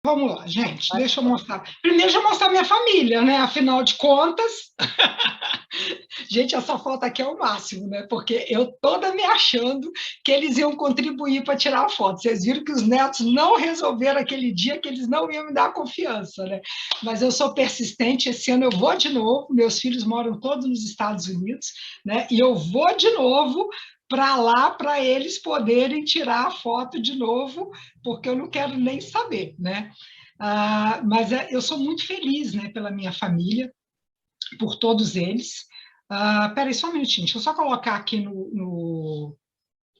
Vamos lá, gente, Pode deixa eu ser. mostrar. Primeiro, deixa eu mostrar minha família, né? Afinal de contas, gente, essa foto aqui é o máximo, né? Porque eu toda me achando que eles iam contribuir para tirar a foto. Vocês viram que os netos não resolveram aquele dia, que eles não iam me dar confiança, né? Mas eu sou persistente, esse ano eu vou de novo. Meus filhos moram todos nos Estados Unidos, né? E eu vou de novo para lá para eles poderem tirar a foto de novo, porque eu não quero nem saber, né? Mas eu sou muito feliz, né, pela minha família, por todos eles. Peraí, só um minutinho, deixa eu só colocar aqui no.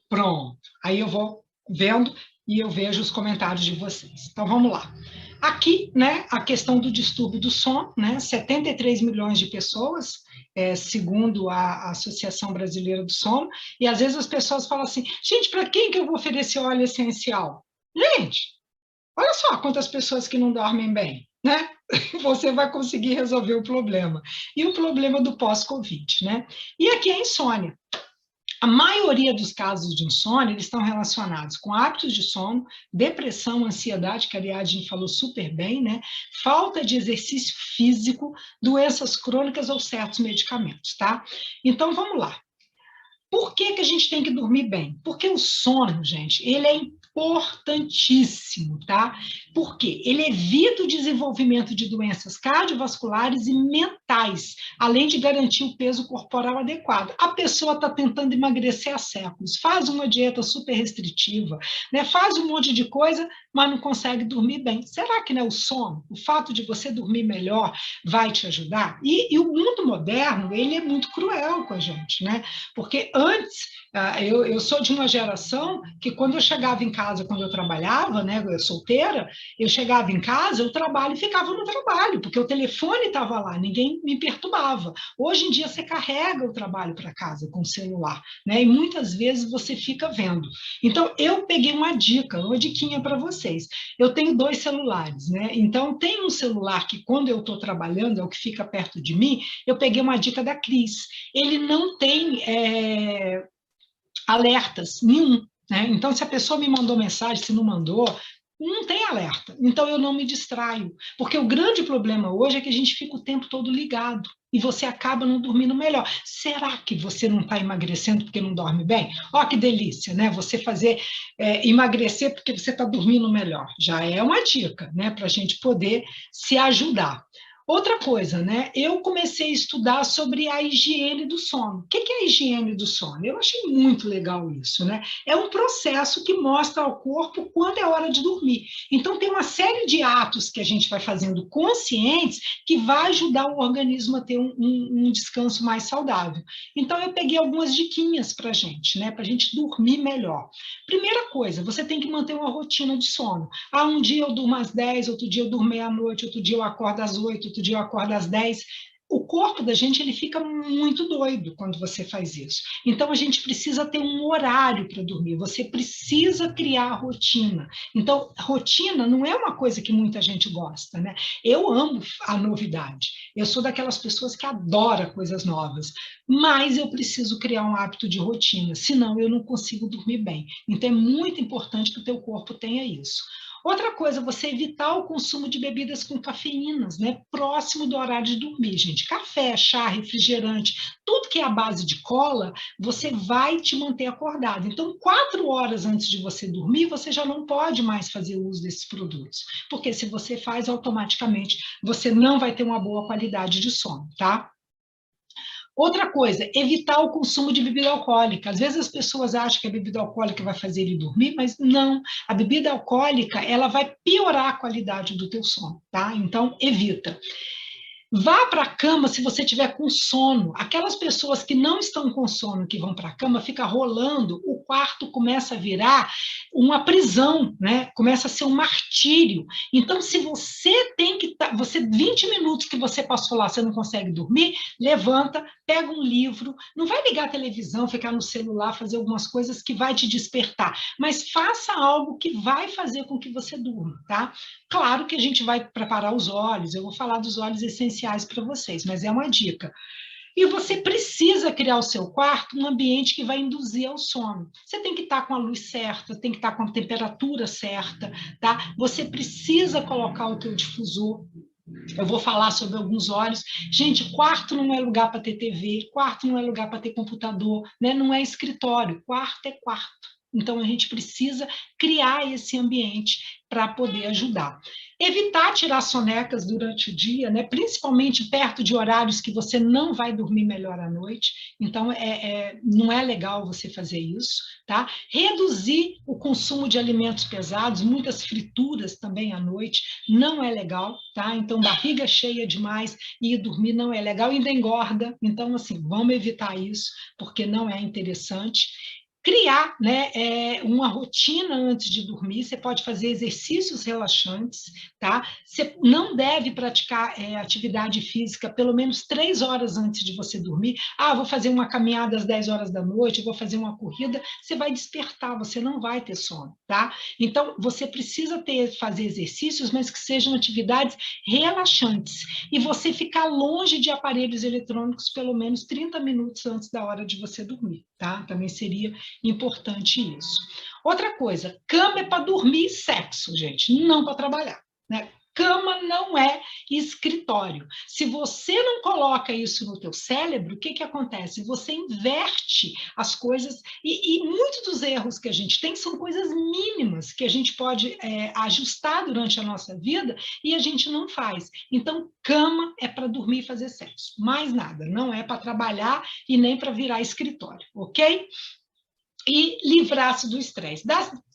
Pronto, aí eu vou vendo e eu vejo os comentários de vocês. Então vamos lá. Aqui, né, a questão do distúrbio do sono, né, 73 milhões de pessoas, segundo a Associação Brasileira do Sono, e às vezes as pessoas falam assim, gente, para quem que eu vou oferecer óleo essencial? Gente, olha só quantas pessoas que não dormem bem, né? Você vai conseguir resolver o problema. E o problema do pós-Covid, né? E aqui é a insônia. A maioria dos casos de insônia eles estão relacionados com hábitos de sono, depressão, ansiedade, que aliás a gente falou super bem, né? Falta de exercício físico, doenças crônicas ou certos medicamentos, tá? Então vamos lá. Por que que a gente tem que dormir bem? Porque o sono, gente, ele é importantíssimo, tá? Porque ele evita o desenvolvimento de doenças cardiovasculares e mentais, além de garantir o peso corporal adequado. A pessoa está tentando emagrecer há séculos, faz uma dieta super restritiva, né? Faz um monte de coisa, mas não consegue dormir bem. Será que não é o sono? O fato de você dormir melhor vai te ajudar? E o mundo moderno, ele é muito cruel com a gente, né? Porque antes, eu sou de uma geração que quando eu chegava em casa, quando eu trabalhava, né, eu solteira, eu chegava em casa, eu trabalho e ficava no trabalho, porque o telefone estava lá, ninguém me perturbava. Hoje em dia você carrega o trabalho para casa com o celular, né, e muitas vezes você fica vendo. Então eu peguei uma diquinha para vocês. Eu tenho 2 celulares, né? Então tem um celular que quando eu estou trabalhando é o que fica perto de mim. Eu peguei uma dica da Cris. Ele não tem alertas nenhum, né? Então, se a pessoa me mandou mensagem, se não mandou, não tem alerta. Então, eu não me distraio. Porque o grande problema hoje é que a gente fica o tempo todo ligado e você acaba não dormindo melhor. Será que você não está emagrecendo porque não dorme bem? Ó, que delícia, né? Você fazer emagrecer porque você está dormindo melhor. Já é uma dica, né? Para a gente poder se ajudar. Outra coisa, né? Eu comecei a estudar sobre a higiene do sono. O que é a higiene do sono? Eu achei muito legal isso, né? É um processo que mostra ao corpo quando é hora de dormir. Então, tem uma série de atos que a gente vai fazendo conscientes que vai ajudar o organismo a ter um descanso mais saudável. Então, eu peguei algumas diquinhas para a gente, né? Para a gente dormir melhor. Primeira coisa, você tem que manter uma rotina de sono. Um dia eu durmo às 10, outro dia eu durmo meia-noite, outro dia eu acordo às 8, outro dia eu acordo às 10. O corpo da gente ele fica muito doido quando você faz isso. Então a gente precisa ter um horário para dormir. Você precisa criar rotina. Então rotina não é uma coisa que muita gente gosta, né? Eu amo a novidade. Eu sou daquelas pessoas que adora coisas novas, mas eu preciso criar um hábito de rotina, senão eu não consigo dormir bem. Então é muito importante que o teu corpo tenha isso. Outra coisa, você evitar o consumo de bebidas com cafeínas, né? Próximo do horário de dormir, gente. Café, chá, refrigerante, tudo que é a base de cola, você vai te manter acordado. Então, 4 horas antes de você dormir, você já não pode mais fazer uso desses produtos, porque se você faz automaticamente, você não vai ter uma boa qualidade de sono, tá? Outra coisa, evitar o consumo de bebida alcoólica. Às vezes as pessoas acham que a bebida alcoólica vai fazer ele dormir, mas não. A bebida alcoólica, ela vai piorar a qualidade do teu sono, tá? Então, evita. Vá para a cama se você tiver com sono. Aquelas pessoas que não estão com sono, que vão para a cama, fica rolando, o quarto começa a virar uma prisão, né? Começa a ser um martírio. Então, se você tem que você 20 minutos que você passou lá, você não consegue dormir, levanta, pega um livro, não vai ligar a televisão, ficar no celular, fazer algumas coisas que vai te despertar, mas faça algo que vai fazer com que você durma, tá? Claro que a gente vai preparar os óleos, eu vou falar dos óleos essenciais para vocês, mas é uma dica. E você precisa criar o seu quarto num ambiente que vai induzir ao sono. Você tem que estar com a luz certa, tem que estar com a temperatura certa, tá? Você precisa colocar o teu difusor. Eu vou falar sobre alguns olhos. Gente, quarto não é lugar para ter TV, quarto não é lugar para ter computador, né? Não é escritório, quarto é quarto. Então, a gente precisa criar esse ambiente para poder ajudar. Evitar tirar sonecas durante o dia, né? Principalmente perto de horários que você não vai dormir melhor à noite. Então, não é legal você fazer isso, tá? Reduzir o consumo de alimentos pesados, muitas frituras também à noite, não é legal, tá? Então, barriga cheia demais e ir dormir não é legal, ainda engorda. Então, assim, vamos evitar isso, porque não é interessante. Criar, né, uma rotina antes de dormir. Você pode fazer exercícios relaxantes, tá? Você não deve praticar atividade física pelo menos 3 horas antes de você dormir. Ah, vou fazer uma caminhada às 10 horas da noite, vou fazer uma corrida. Você vai despertar, você não vai ter sono, tá? Então, você precisa fazer exercícios, mas que sejam atividades relaxantes. E você ficar longe de aparelhos eletrônicos pelo menos 30 minutos antes da hora de você dormir, tá? Também seria importante isso. Outra coisa, cama é para dormir e sexo, gente, não para trabalhar, né? Cama não é escritório. Se você não coloca isso no teu cérebro, o que que acontece? Você inverte as coisas e muitos dos erros que a gente tem são coisas mínimas que a gente pode ajustar durante a nossa vida e a gente não faz. Então, cama é para dormir e fazer sexo. Mais nada, não é para trabalhar e nem para virar escritório, ok? E livrar-se do estresse.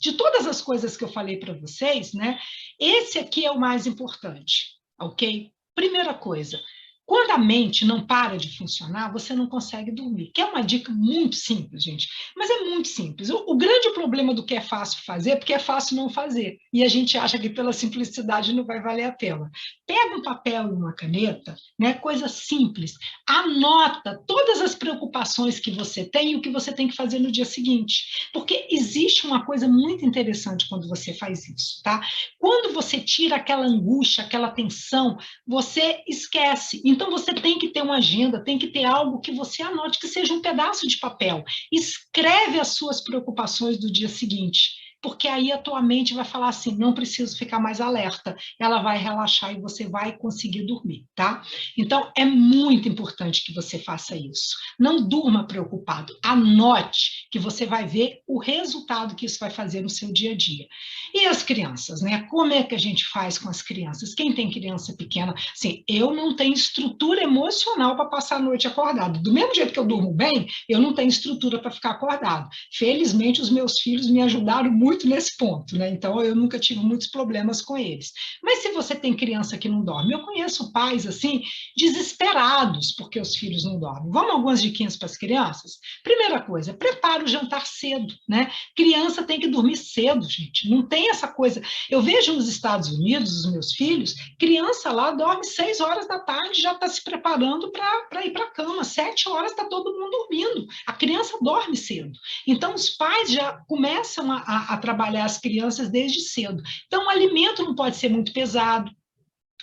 De todas as coisas que eu falei para vocês, né, esse aqui é o mais importante, ok? Primeira coisa, quando a mente não para de funcionar, você não consegue dormir, que é uma dica muito simples, gente, mas é muito simples. O grande problema do que é fácil fazer é porque é fácil não fazer, e a gente acha que pela simplicidade não vai valer a pena. Pega um papel e uma caneta, né, coisa simples, anota todas as preocupações que você tem e o que você tem que fazer no dia seguinte, porque existe uma coisa muito interessante quando você faz isso, tá? Quando você tira aquela angústia, aquela tensão, você esquece. Então, você tem que ter uma agenda, tem que ter algo que você anote, que seja um pedaço de papel. Escreve as suas preocupações do dia seguinte, porque aí a tua mente vai falar assim, não preciso ficar mais alerta, ela vai relaxar e você vai conseguir dormir, tá? Então, é muito importante que você faça isso. Não durma preocupado, anote que você vai ver o resultado que isso vai fazer no seu dia a dia. E as crianças, né? Como é que a gente faz com as crianças? Quem tem criança pequena, assim, eu não tenho estrutura emocional para passar a noite acordado. Do mesmo jeito que eu durmo bem, eu não tenho estrutura para ficar acordado. Felizmente, os meus filhos me ajudaram muito nesse ponto, né? Então, eu nunca tive muitos problemas com eles. Mas se você tem criança que não dorme, eu conheço pais, assim, desesperados porque os filhos não dormem. Vamos algumas diquinhas para as crianças? Primeira coisa, prepara o jantar cedo, né? Criança tem que dormir cedo, gente. Não tem essa coisa. Eu vejo nos Estados Unidos, os meus filhos, criança lá dorme 6 horas da tarde, já está se preparando para ir para a cama. 7 horas está todo mundo dormindo. A criança dorme cedo. Então, os pais já começam a trabalhar as crianças desde cedo. Então, o alimento não pode ser muito pesado.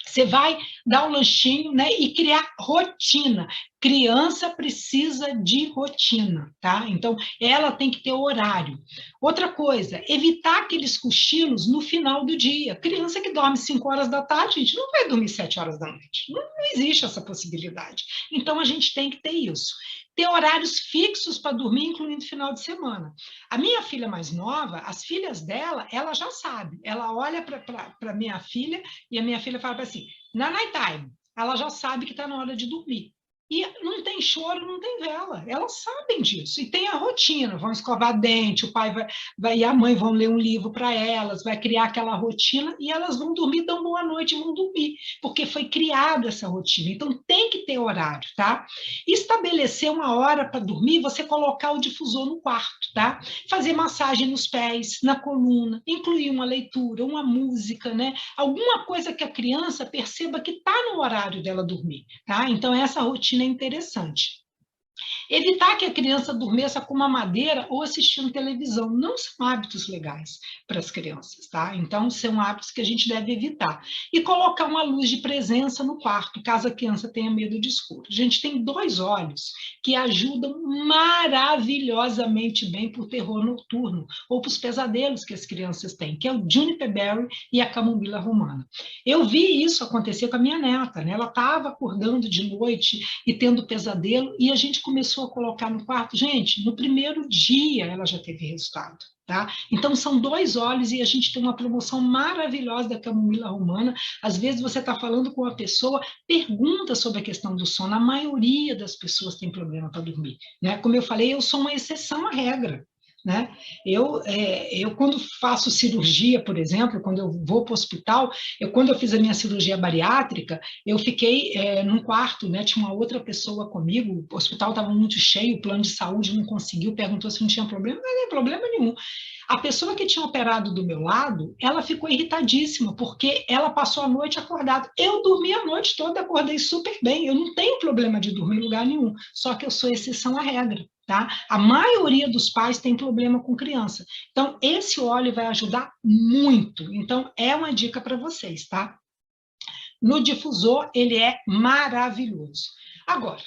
Você vai dar um lanchinho, né, e criar rotina. Criança precisa de rotina, tá? Então, ela tem que ter horário. Outra coisa, evitar aqueles cochilos no final do dia. Criança que dorme 5 horas da tarde, gente, não vai dormir 7 horas da noite. Não existe essa possibilidade. Então, a gente tem que ter isso. Ter horários fixos para dormir, incluindo final de semana. A minha filha mais nova, as filhas dela, ela já sabe. Ela olha para minha filha e a minha filha fala assim, na night time, ela já sabe que está na hora de dormir. E não tem choro, não tem vela. Elas sabem disso. E tem a rotina. Vão escovar dente, o pai vai e a mãe vão ler um livro para elas, vai criar aquela rotina e elas vão dormir, dão boa noite e vão dormir. Porque foi criada essa rotina. Então tem que ter horário, tá? Estabelecer uma hora para dormir, você colocar o difusor no quarto, tá? Fazer massagem nos pés, na coluna, incluir uma leitura, uma música, né? Alguma coisa que a criança perceba que está no horário dela dormir, tá? Então, essa rotina é interessante. Evitar que a criança adormeça com uma madeira ou assistindo televisão. Não são hábitos legais para as crianças, tá? Então, são hábitos que a gente deve evitar. E colocar uma luz de presença no quarto, caso a criança tenha medo de escuro. A gente tem 2 óleos que ajudam maravilhosamente bem para o terror noturno ou para os pesadelos que as crianças têm, que é o Juniper Berry e a camomila romana. Eu vi isso acontecer com a minha neta, né? Ela estava acordando de noite e tendo pesadelo, e a gente começou a colocar no quarto. Gente, no primeiro dia ela já teve resultado. Tá? Então, são 2 óleos e a gente tem uma promoção maravilhosa da camomila romana. Às vezes você está falando com uma pessoa, pergunta sobre a questão do sono. A maioria das pessoas tem problema para dormir. Né? Como eu falei, eu sou uma exceção à regra. Né? Eu, quando faço cirurgia, por exemplo, quando eu vou para o hospital, quando eu fiz a minha cirurgia bariátrica, eu fiquei num quarto, né? Tinha uma outra pessoa comigo, o hospital estava muito cheio, o plano de saúde não conseguiu, perguntou se não tinha problema, não tem problema nenhum. A pessoa que tinha operado do meu lado, ela ficou irritadíssima, porque ela passou a noite acordada. Eu dormi a noite toda, acordei super bem, eu não tenho problema de dormir em lugar nenhum, só que eu sou exceção à regra. Tá? A maioria dos pais tem problema com criança. Então, esse óleo vai ajudar muito. Então, é uma dica para vocês, tá? No difusor, ele é maravilhoso. Agora,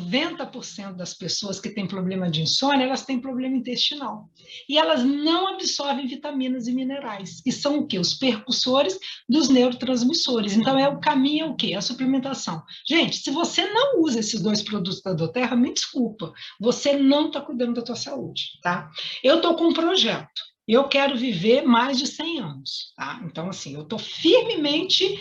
90% das pessoas que têm problema de insônia, elas têm problema intestinal. E elas não absorvem vitaminas e minerais. E são o quê? Os percussores dos neurotransmissores. Então, o caminho é o quê? A suplementação. Gente, se você não usa esses 2 produtos da doTERRA, me desculpa, você não está cuidando da tua saúde, tá? Eu estou com um projeto. Eu quero viver mais de 100 anos, tá? Então, assim, eu estou firmemente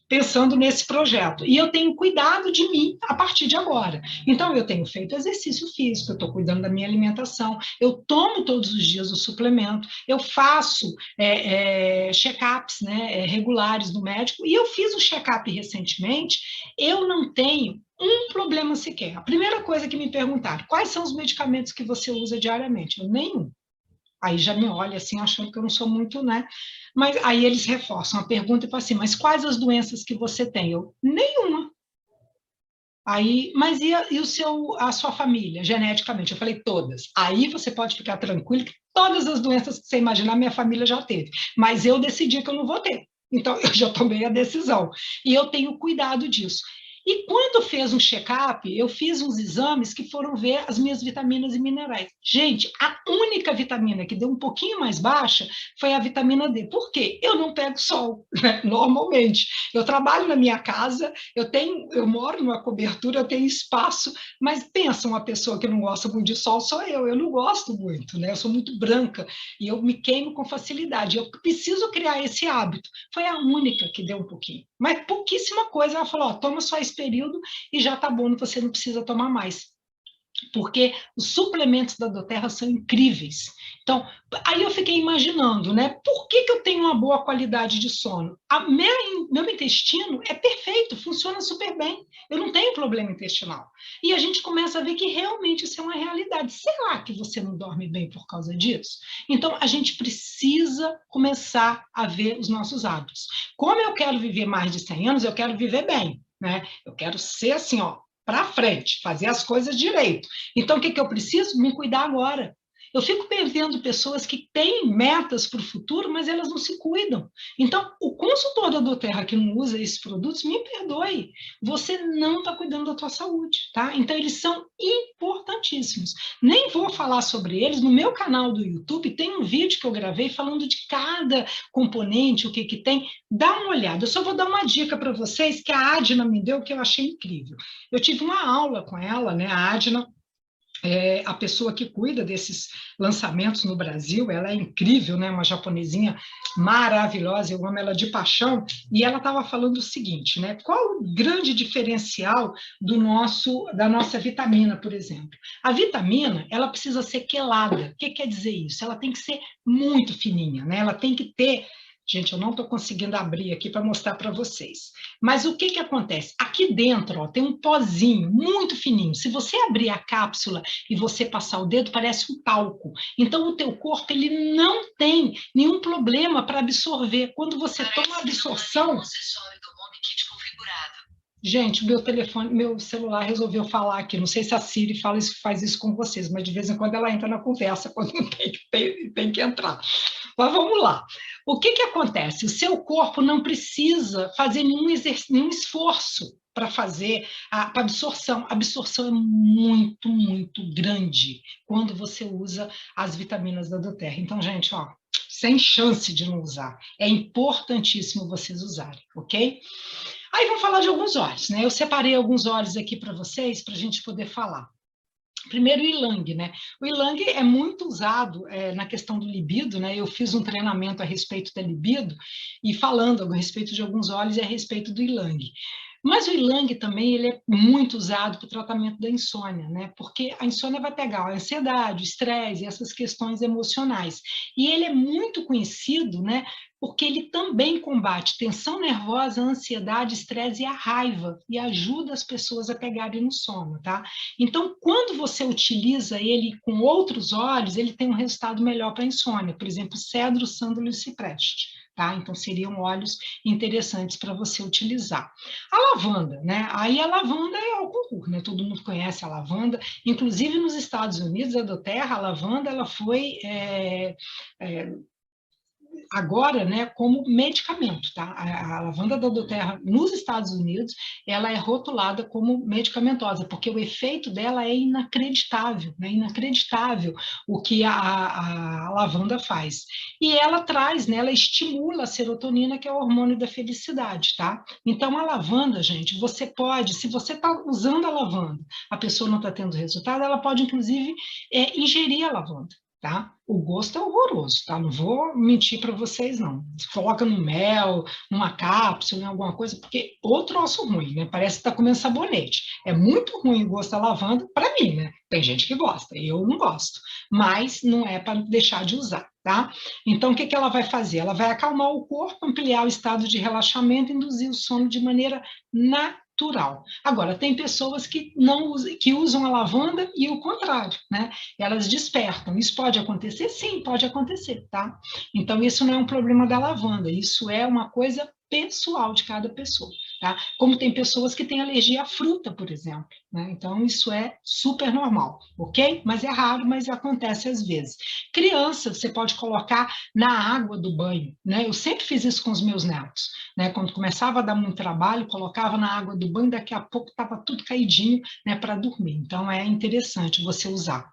pensando nesse projeto. E eu tenho cuidado de mim a partir de agora. Então, eu tenho feito exercício físico, eu estou cuidando da minha alimentação, eu tomo todos os dias o suplemento, eu faço check-ups, né, regulares no médico, e eu fiz um check-up recentemente, eu não tenho um problema sequer. A primeira coisa que me perguntaram, quais são os medicamentos que você usa diariamente? Eu, nenhum. Aí já me olha assim, achando que eu não sou muito, né? Mas aí eles reforçam a pergunta e falam assim, mas quais as doenças que você tem? Eu, nenhuma. Aí, mas a sua família, geneticamente? Eu falei, todas. Aí você pode ficar tranquilo que todas as doenças que você imaginar, minha família já teve. Mas eu decidi que eu não vou ter. Então, eu já tomei a decisão. E eu tenho cuidado disso. E quando fez um check-up, eu fiz uns exames que foram ver as minhas vitaminas e minerais. Gente, a única vitamina que deu um pouquinho mais baixa foi a vitamina D. Por quê? Eu não pego sol, né? Normalmente. Eu trabalho na minha casa, eu moro numa cobertura, eu tenho espaço, mas pensa, uma pessoa que não gosta muito de sol sou eu não gosto muito, né? Eu sou muito branca e eu me queimo com facilidade. Eu preciso criar esse hábito. Foi a única que deu um pouquinho, mas pouquíssima coisa. Ela falou, toma só esse período e já tá bom, você não precisa tomar mais. Porque os suplementos da doTERRA são incríveis. Então, aí eu fiquei imaginando, né? Por que eu tenho uma boa qualidade de sono? Meu intestino é perfeito, funciona super bem. Eu não tenho problema intestinal. E a gente começa a ver que realmente isso é uma realidade. Será que você não dorme bem por causa disso? Então, a gente precisa começar a ver os nossos hábitos. Como eu quero viver mais de 100 anos, eu quero viver bem, né? Eu quero ser assim, ó, para frente, fazer as coisas direito. Então, o que eu preciso? Me cuidar agora. Eu fico vendo pessoas que têm metas para o futuro, mas elas não se cuidam. Então, o consultor da doTERRA que não usa esses produtos, me perdoe, você não está cuidando da tua saúde, tá? Então, eles são importantíssimos. Nem vou falar sobre eles, no meu canal do YouTube tem um vídeo que eu gravei falando de cada componente, o que tem. Dá uma olhada. Eu só vou dar uma dica para vocês que a Adna me deu, que eu achei incrível. Eu tive uma aula com ela, né? A Adna é a pessoa que cuida desses lançamentos no Brasil, ela é incrível, né? Uma japonesinha maravilhosa, eu amo ela de paixão, e ela estava falando o seguinte, né? Qual o grande diferencial da nossa vitamina, por exemplo? A vitamina, ela precisa ser quelada. O que quer dizer isso? Ela tem que ser muito fininha, né? Ela tem que ter. Gente, eu não estou conseguindo abrir aqui para mostrar para vocês. Mas o que acontece? Aqui dentro, ó, tem um pozinho muito fininho. Se você abrir a cápsula e você passar o dedo, parece um talco. Então, o teu corpo ele não tem nenhum problema para absorver. Quando você toma a absorção... Gente, meu telefone, meu celular resolveu falar aqui. Não sei se a Siri faz isso com vocês, mas de vez em quando ela entra na conversa quando não tem que entrar. Mas vamos lá. O que acontece? O seu corpo não precisa fazer nenhum esforço para fazer a absorção. A absorção é muito, muito grande quando você usa as vitaminas da doTERRA. Então, gente, ó, sem chance de não usar. É importantíssimo vocês usarem, ok? Aí vamos falar de alguns óleos, né? Eu separei alguns óleos aqui para vocês, para a gente poder falar. Primeiro, o Ylang, né? O Ylang é muito usado na questão do libido, né? Eu fiz um treinamento a respeito da libido e falando a respeito de alguns óleos e a respeito do Ylang. Mas o Ylang também ele é muito usado para o tratamento da insônia, né? Porque a insônia vai pegar a ansiedade, o estresse e essas questões emocionais. E ele é muito conhecido, né? Porque ele também combate tensão nervosa, ansiedade, estresse e a raiva e ajuda as pessoas a pegarem no sono, tá? Então, quando você utiliza ele com outros óleos, ele tem um resultado melhor para a insônia. Por exemplo, cedro, sândalo e cipreste. Tá? Então, seriam óleos interessantes para você utilizar. A lavanda, né? Aí a lavanda é o concurso, né? Todo mundo conhece a lavanda. Inclusive, nos Estados Unidos, a doTERRA, a lavanda, ela foi agora, né, como medicamento, tá? A lavanda da doTERRA nos Estados Unidos, ela é rotulada como medicamentosa, porque o efeito dela é inacreditável, né? Inacreditável o que a lavanda faz. E ela traz, né, ela estimula a serotonina, que é o hormônio da felicidade, tá? Então, a lavanda, gente, você pode, se você está usando a lavanda, a pessoa não está tendo resultado, ela pode, inclusive, ingerir a lavanda. Tá? O gosto é horroroso, tá? Não vou mentir para vocês, não. Coloca no mel, numa cápsula, em alguma coisa, porque outro troço ruim, né? Parece que está comendo sabonete. É muito ruim o gosto da lavanda para mim, né? Tem gente que gosta, eu não gosto. Mas não é para deixar de usar, tá? Então, o que ela vai fazer? Ela vai acalmar o corpo, ampliar o estado de relaxamento, induzir o sono de maneira natural. Agora, tem pessoas que não usam, que usam a lavanda e o contrário, né? Elas despertam. Isso pode acontecer? Sim, pode acontecer, tá? Então, isso não é um problema da lavanda, isso é uma coisa pessoal de cada pessoa, tá? Como tem pessoas que têm alergia à fruta, por exemplo, né? Então, isso é super normal, ok? Mas é raro, mas acontece às vezes. Criança, você pode colocar na água do banho, né? Eu sempre fiz isso com os meus netos, né? Quando começava a dar muito trabalho, colocava na água do banho, daqui a pouco estava tudo caidinho, né, para dormir. Então, é interessante você usar.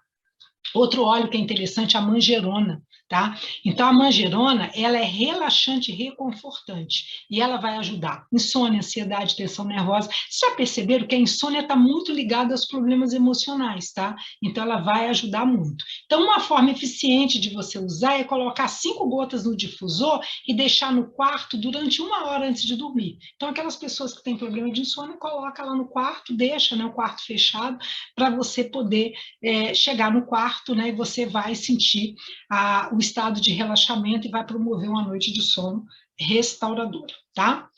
Outro óleo que é interessante é a manjerona, tá? Então, a manjerona, ela é relaxante e reconfortante, e ela vai ajudar insônia, ansiedade, tensão nervosa. Vocês já perceberam que a insônia está muito ligada aos problemas emocionais, tá? Então, ela vai ajudar muito. Então, uma forma eficiente de você usar é colocar 5 gotas no difusor e deixar no quarto durante 1 hora antes de dormir. Então, aquelas pessoas que têm problema de insônia, coloca lá no quarto, deixa, né, o quarto fechado, para você poder chegar no quarto, né, e você vai sentir o estado de relaxamento e vai promover uma noite de sono restauradora, tá?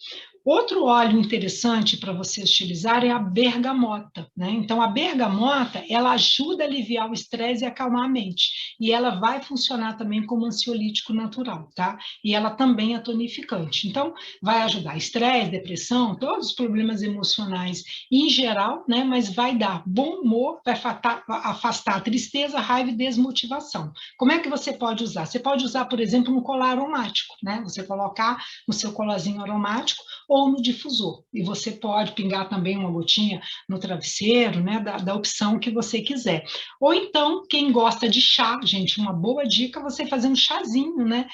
Outro óleo interessante para você utilizar é a bergamota, né? Então, a bergamota, ela ajuda a aliviar o estresse e acalmar a mente. E ela vai funcionar também como ansiolítico natural, tá? E ela também é tonificante. Então, vai ajudar estresse, depressão, todos os problemas emocionais em geral, né? Mas vai dar bom humor, vai afastar a tristeza, a raiva e desmotivação. Como é que você pode usar? Você pode usar, por exemplo, no colar aromático, né? Você colocar no seu colarzinho aromático ou no difusor. E você pode pingar também uma gotinha no travesseiro, né, da opção que você quiser. Ou então, quem gosta de chá, gente, uma boa dica é você fazer um chazinho, né?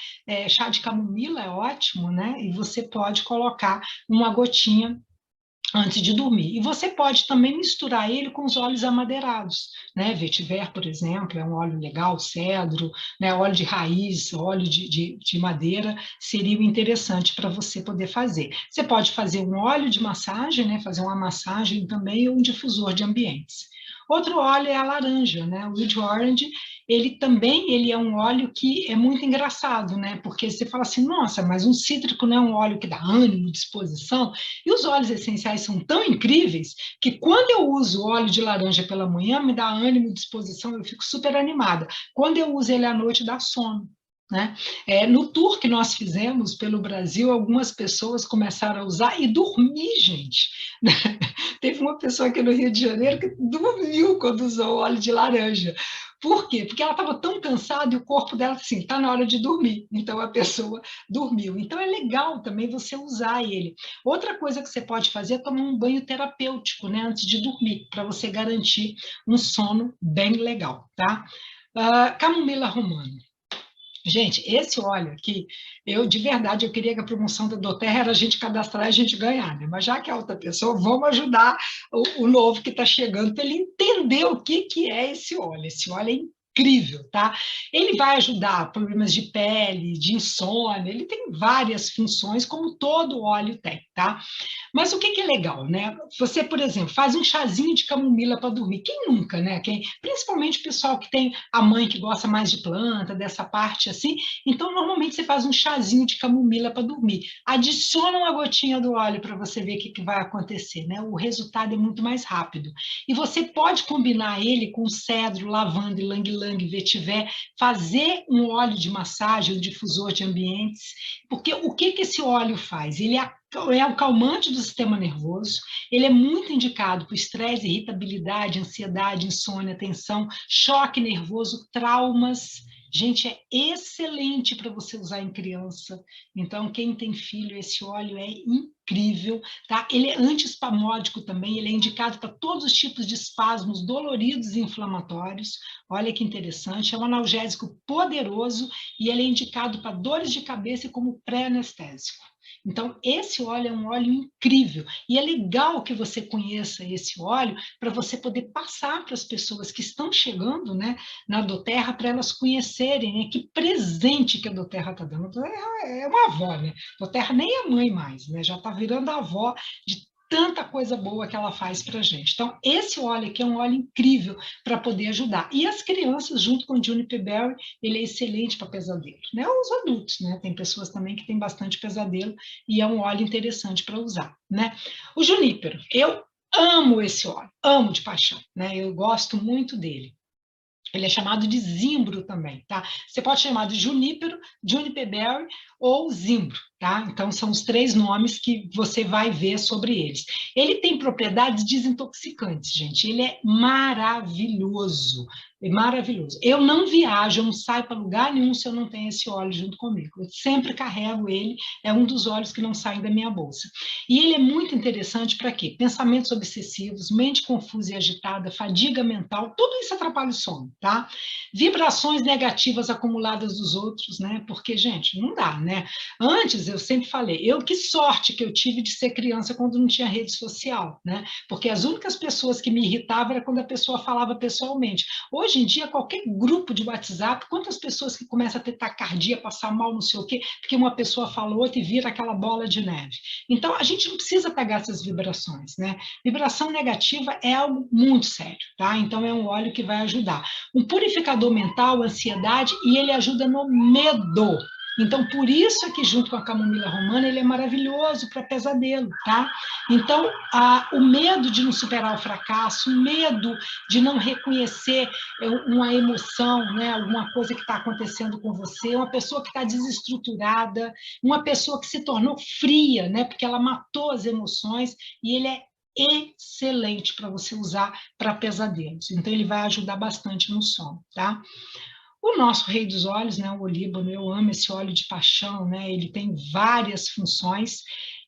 Chá de camomila é ótimo, né? E você pode colocar uma gotinha antes de dormir. E você pode também misturar ele com os óleos amadeirados, né? Vetiver, por exemplo, é um óleo legal, cedro, né? Óleo de raiz, óleo de madeira, seria interessante para você poder fazer. Você pode fazer um óleo de massagem, né? Fazer uma massagem também, ou um difusor de ambientes. Outro óleo é a laranja, né? O Wood Orange, ele é um óleo que é muito engraçado, né? Porque você fala assim, nossa, mas um cítrico não é um óleo que dá ânimo, disposição, e os óleos essenciais são tão incríveis que quando eu uso óleo de laranja pela manhã, me dá ânimo, disposição, eu fico super animada. Quando eu uso ele à noite, dá sono. né? No tour que nós fizemos pelo Brasil, algumas pessoas começaram a usar e dormir, gente. Teve uma pessoa aqui no Rio de Janeiro que dormiu quando usou o óleo de laranja. Por quê? Porque ela estava tão cansada e o corpo dela, assim, está na hora de dormir. Então, a pessoa dormiu. Então, é legal também você usar ele. Outra coisa que você pode fazer é tomar um banho terapêutico, né, antes de dormir, para você garantir um sono bem legal, tá? Camomila romana. Gente, esse óleo aqui, de verdade, eu queria que a promoção da doTERRA era a gente cadastrar e a gente ganhar, né? Mas já que é outra pessoa, vamos ajudar o novo que está chegando para ele entender o que é esse óleo. Esse óleo é incrível, tá? Ele vai ajudar problemas de pele, de insônia, ele tem várias funções, como todo óleo tem, tá? Mas o que é legal, né? Você, por exemplo, faz um chazinho de camomila para dormir. Quem nunca, né? Principalmente o pessoal que tem a mãe que gosta mais de planta, dessa parte assim. Então, normalmente você faz um chazinho de camomila para dormir. Adiciona uma gotinha do óleo para você ver o que vai acontecer, né? O resultado é muito mais rápido. E você pode combinar ele com cedro, lavanda, ylang-ylang, vetiver, fazer um óleo de massagem, um difusor de ambientes, porque o que esse óleo faz? Ele é um calmante do sistema nervoso, ele é muito indicado para estresse, irritabilidade, ansiedade, insônia, tensão, choque nervoso, traumas. Gente, é excelente para você usar em criança. Então, quem tem filho, esse óleo é incrível, tá? Ele é antiespasmódico também, ele é indicado para todos os tipos de espasmos doloridos e inflamatórios. Olha que interessante, é um analgésico poderoso e ele é indicado para dores de cabeça e como pré-anestésico. Então, esse óleo é um óleo incrível e é legal que você conheça esse óleo para você poder passar para as pessoas que estão chegando, né, na doTERRA, para elas conhecerem, né, que presente que a doTERRA está dando. A doTERRA é uma avó, né? A doTERRA nem é mãe mais, né? Já está virando a avó de tanta coisa boa que ela faz para a gente. Então, esse óleo aqui é um óleo incrível para poder ajudar. E as crianças, junto com o Juniper Berry, ele é excelente para pesadelo, né? Os adultos, né? Tem pessoas também que têm bastante pesadelo e é um óleo interessante para usar, né? O junípero, eu amo esse óleo, amo de paixão, né? Eu gosto muito dele. Ele é chamado de zimbro também, tá? Você pode chamar de junípero, juniper berry ou zimbro, tá? Então, são os 3 nomes que você vai ver sobre eles. Ele tem propriedades desintoxicantes, gente. Ele é maravilhoso, maravilhoso. Eu não viajo, eu não saio para lugar nenhum se eu não tenho esse óleo junto comigo. Eu sempre carrego ele, é um dos óleos que não saem da minha bolsa. E ele é muito interessante para quê? Pensamentos obsessivos, mente confusa e agitada, fadiga mental, tudo isso atrapalha o sono, tá? Vibrações negativas acumuladas dos outros, né? Porque, gente, não dá, né? Antes, eu sempre falei, que sorte que eu tive de ser criança quando não tinha rede social, né? Porque as únicas pessoas que me irritavam era quando a pessoa falava pessoalmente. Hoje em dia, qualquer grupo de WhatsApp, quantas pessoas que começam a ter taquicardia, passar mal, não sei o quê, porque uma pessoa falou outra e vira aquela bola de neve. Então, a gente não precisa pegar essas vibrações, né? Vibração negativa é algo muito sério, tá? Então, é um óleo que vai ajudar. Um purificador mental, ansiedade, e ele ajuda no medo. Então, por isso é que junto com a camomila romana, ele é maravilhoso para pesadelo, tá? Então, o medo de não superar o fracasso, o medo de não reconhecer uma emoção, né? Alguma coisa que está acontecendo com você, uma pessoa que está desestruturada, uma pessoa que se tornou fria, né? Porque ela matou as emoções, e ele é excelente para você usar para pesadelos. Então, ele vai ajudar bastante no sono, tá? O nosso rei dos óleos, né, o olíbano, eu amo esse óleo de paixão, né? Ele tem várias funções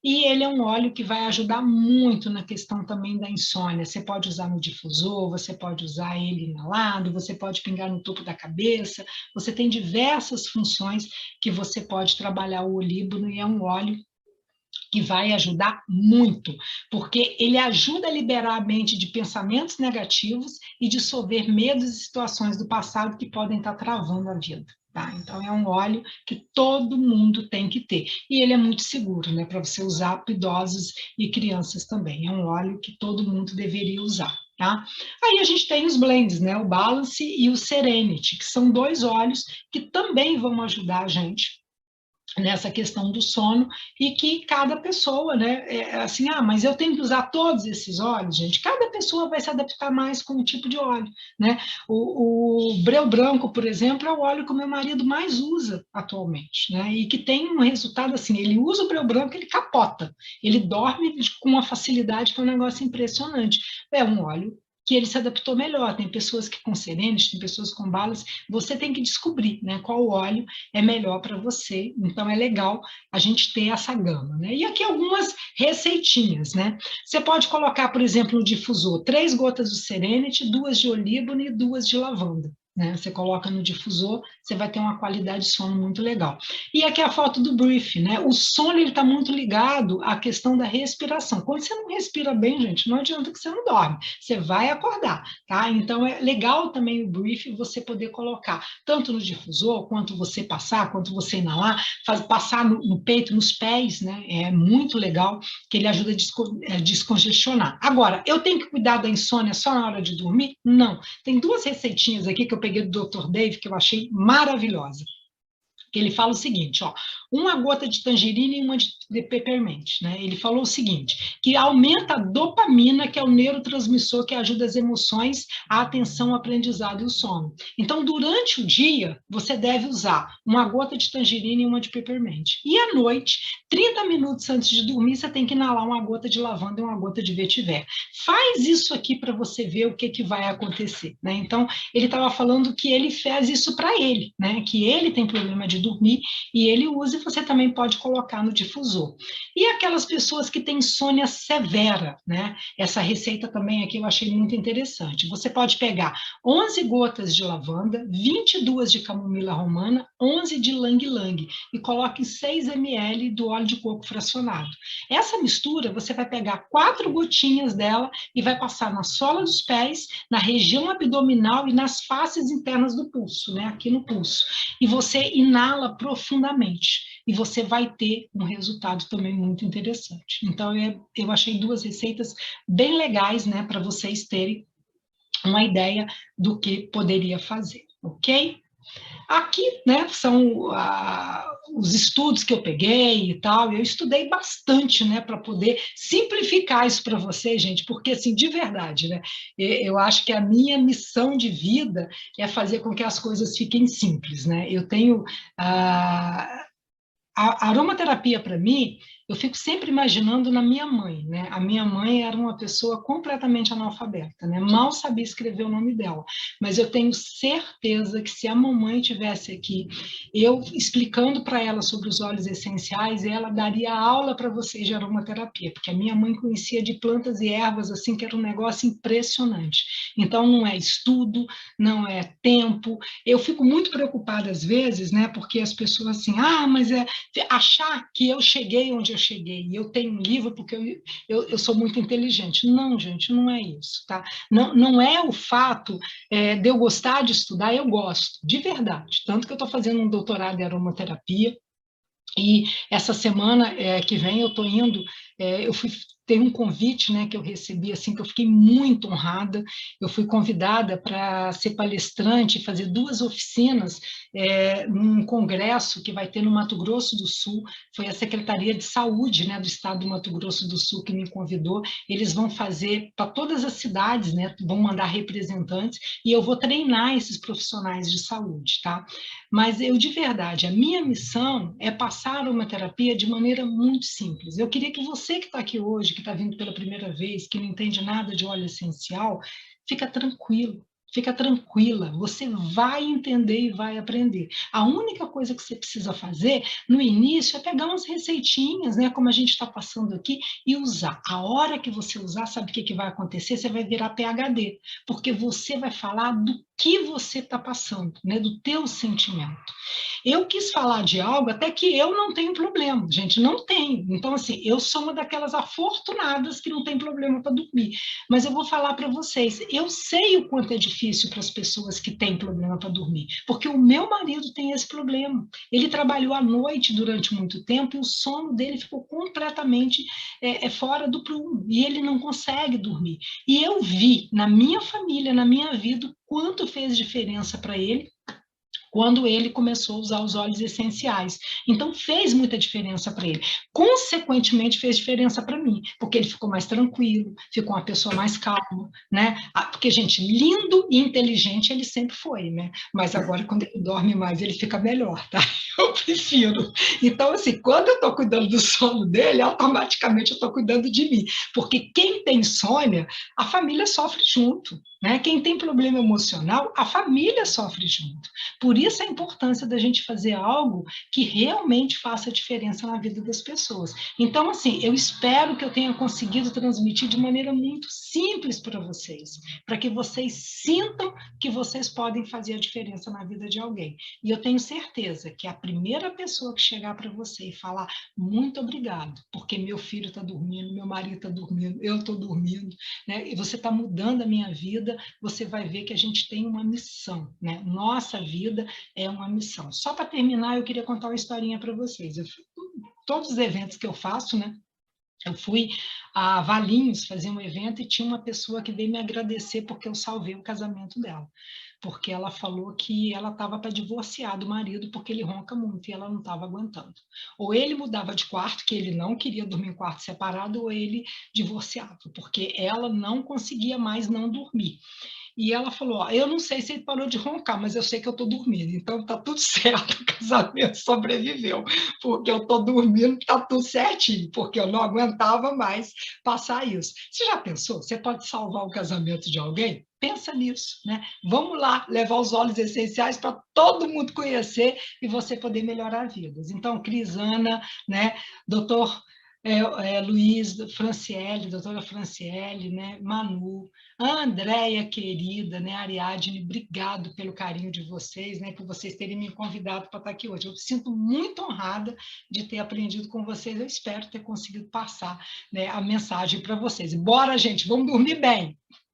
e ele é um óleo que vai ajudar muito na questão também da insônia. Você pode usar no difusor, você pode usar ele inalado, você pode pingar no topo da cabeça, você tem diversas funções que você pode trabalhar o olíbano e é um óleo que vai ajudar muito, porque ele ajuda a liberar a mente de pensamentos negativos e dissolver medos e situações do passado que podem estar travando a vida. Tá? Então, é um óleo que todo mundo tem que ter. E ele é muito seguro, né, para você usar para idosos e crianças também. É um óleo que todo mundo deveria usar. Tá? Aí a gente tem os blends, né, o Balance e o Serenity, que são 2 óleos que também vão ajudar a gente nessa questão do sono, e que cada pessoa, né, assim, mas eu tenho que usar todos esses óleos, gente. Cada pessoa vai se adaptar mais com o tipo de óleo, né? O breu branco, por exemplo, é o óleo que o meu marido mais usa atualmente, né? E que tem um resultado assim, ele usa o breu branco, ele capota, ele dorme com uma facilidade que é um negócio impressionante. É um óleo que ele se adaptou melhor. Tem pessoas que com serenes, tem pessoas com balas. Você tem que descobrir, né, qual óleo é melhor para você. Então, é legal a gente ter essa gama, né? E aqui algumas receitinhas, né? Você pode colocar, por exemplo, no difusor, 3 gotas de Serenity, 2 de olíbano e 2 de lavanda. Né? Você coloca no difusor, você vai ter uma qualidade de sono muito legal. E aqui a foto do brief, né? O sono ele está muito ligado à questão da respiração. Quando você não respira bem, gente, não adianta que você não dorme, você vai acordar, tá? Então é legal também o brief você poder colocar tanto no difusor, quanto você passar, quanto você inalar, passar no peito, nos pés, né? É muito legal, que ele ajuda a descongestionar. Agora, eu tenho que cuidar da insônia só na hora de dormir? Não. Tem 2 receitinhas aqui que eu peguei do Dr. Dave, que eu achei maravilhosa. Ele fala o seguinte, ó, uma gota de tangerina e uma de peppermint, né? Ele falou o seguinte, que aumenta a dopamina, que é o neurotransmissor que ajuda as emoções, a atenção, o aprendizado e o sono. Então, durante o dia, você deve usar uma gota de tangerina e uma de peppermint. E à noite, 30 minutos antes de dormir, você tem que inalar uma gota de lavanda e uma gota de vetiver. Faz isso aqui para você ver o que vai acontecer, né? Então, ele estava falando que ele fez isso para ele, né? Que ele tem problema de dormir e ele usa, e você também pode colocar no difusor. E aquelas pessoas que têm insônia severa, né? Essa receita também aqui eu achei muito interessante. Você pode pegar 11 gotas de lavanda, 22 de camomila romana, 11 de lang-lang e coloque 6 ml do óleo de coco fracionado. Essa mistura, você vai pegar 4 gotinhas dela e vai passar na sola dos pés, na região abdominal e nas faces internas do pulso, né? Aqui no pulso. E você inala profundamente. E você vai ter um resultado também muito interessante. Então, eu achei 2 receitas bem legais, né? Para vocês terem uma ideia do que poderia fazer, ok? Aqui, né, são os estudos que eu peguei e tal, eu estudei bastante, né, para poder simplificar isso para vocês, gente, porque, assim, de verdade, né, eu acho que a minha missão de vida é fazer com que as coisas fiquem simples, né, eu tenho... A aromaterapia, para mim, eu fico sempre imaginando na minha mãe, né? A minha mãe era uma pessoa completamente analfabeta, né? Mal sabia escrever o nome dela. Mas eu tenho certeza que se a mamãe tivesse aqui, eu explicando para ela sobre os óleos essenciais, ela daria aula para vocês de aromaterapia, porque a minha mãe conhecia de plantas e ervas assim que era um negócio impressionante. Então não é estudo, não é tempo. Eu fico muito preocupada às vezes, né? Porque as pessoas assim, mas achar que eu cheguei onde eu cheguei e eu tenho um livro porque eu sou muito inteligente. Não, gente, não é isso, tá? Não, não é o fato de eu gostar de estudar, eu gosto, de verdade. Tanto que eu estou fazendo um doutorado em aromaterapia, e essa semana que vem eu estou indo, eu fui tem um convite, né, que eu recebi, assim, que eu fiquei muito honrada. Eu fui convidada para ser palestrante e fazer 2 oficinas num congresso que vai ter no Mato Grosso do Sul. Foi a Secretaria de Saúde, né, do Estado do Mato Grosso do Sul que me convidou. Eles vão fazer para todas as cidades, né, vão mandar representantes, e eu vou treinar esses profissionais de saúde, tá? Mas eu, de verdade, a minha missão é passar uma terapia de maneira muito simples. Eu queria que você que está aqui hoje, que está vindo pela primeira vez, que não entende nada de óleo essencial, fica tranquilo. Fica tranquila, você vai entender e vai aprender. A única coisa que você precisa fazer no início é pegar umas receitinhas, né, como a gente está passando aqui, e usar. A hora que você usar, sabe o que vai acontecer? Você vai virar PhD, porque você vai falar do que você está passando, né, do teu sentimento. Eu quis falar de algo até que eu não tenho problema, gente, não tenho. Então, assim, eu sou uma daquelas afortunadas que não tem problema para dormir. Mas eu vou falar para vocês, eu sei o quanto é difícil para as pessoas que têm problema para dormir, porque o meu marido tem esse problema. Ele trabalhou à noite durante muito tempo e o sono dele ficou completamente fora do prumo, e ele não consegue dormir. E eu vi na minha família, na minha vida, o quanto fez diferença para ele quando ele começou a usar os óleos essenciais. Então, fez muita diferença para ele. Consequentemente, fez diferença para mim, porque ele ficou mais tranquilo, ficou uma pessoa mais calma, né? Porque, gente, lindo e inteligente ele sempre foi, né? Mas agora, quando ele dorme mais, ele fica melhor, tá? Eu prefiro. Então, assim, quando eu estou cuidando do sono dele, automaticamente eu estou cuidando de mim. Porque quem tem insônia, a família sofre junto. Né? Quem tem problema emocional, a família sofre junto. Por isso a importância da gente fazer algo que realmente faça diferença na vida das pessoas. Então, assim, eu espero que eu tenha conseguido transmitir de maneira muito simples para vocês, para que vocês sintam que vocês podem fazer a diferença na vida de alguém. E eu tenho certeza que a primeira pessoa que chegar para você e falar muito obrigado, porque meu filho está dormindo, meu marido está dormindo, eu estou dormindo, né? E você está mudando a minha vida, você vai ver que a gente tem uma missão, né? Nossa vida é uma missão. Só para terminar, eu queria contar uma historinha para vocês. Todos os eventos que eu faço, né? Eu fui a Valinhos fazer um evento e tinha uma pessoa que veio me agradecer porque eu salvei o casamento dela. Porque ela falou que ela estava para divorciar do marido porque ele ronca muito e ela não estava aguentando. Ou ele mudava de quarto, que ele não queria dormir em quarto separado, ou ele divorciava, porque ela não conseguia mais não dormir. E ela falou: ó, eu não sei se ele parou de roncar, mas eu sei que eu estou dormindo, então está tudo certo, o casamento sobreviveu, porque eu estou dormindo, está tudo certinho, porque eu não aguentava mais passar isso. Você já pensou? Você pode salvar o casamento de alguém? Pensa nisso, né? Vamos lá levar os óleos essenciais para todo mundo conhecer e você poder melhorar vidas. Então, Crisana, né? Doutor Luiz, Franciele, doutora Franciele, né? Manu, a Andréia, querida, né, Ariadne, obrigado pelo carinho de vocês, né, por vocês terem me convidado para estar aqui hoje. Eu me sinto muito honrada de ter aprendido com vocês. Eu espero ter conseguido passar, né, a mensagem para vocês. Bora, gente, vamos dormir bem.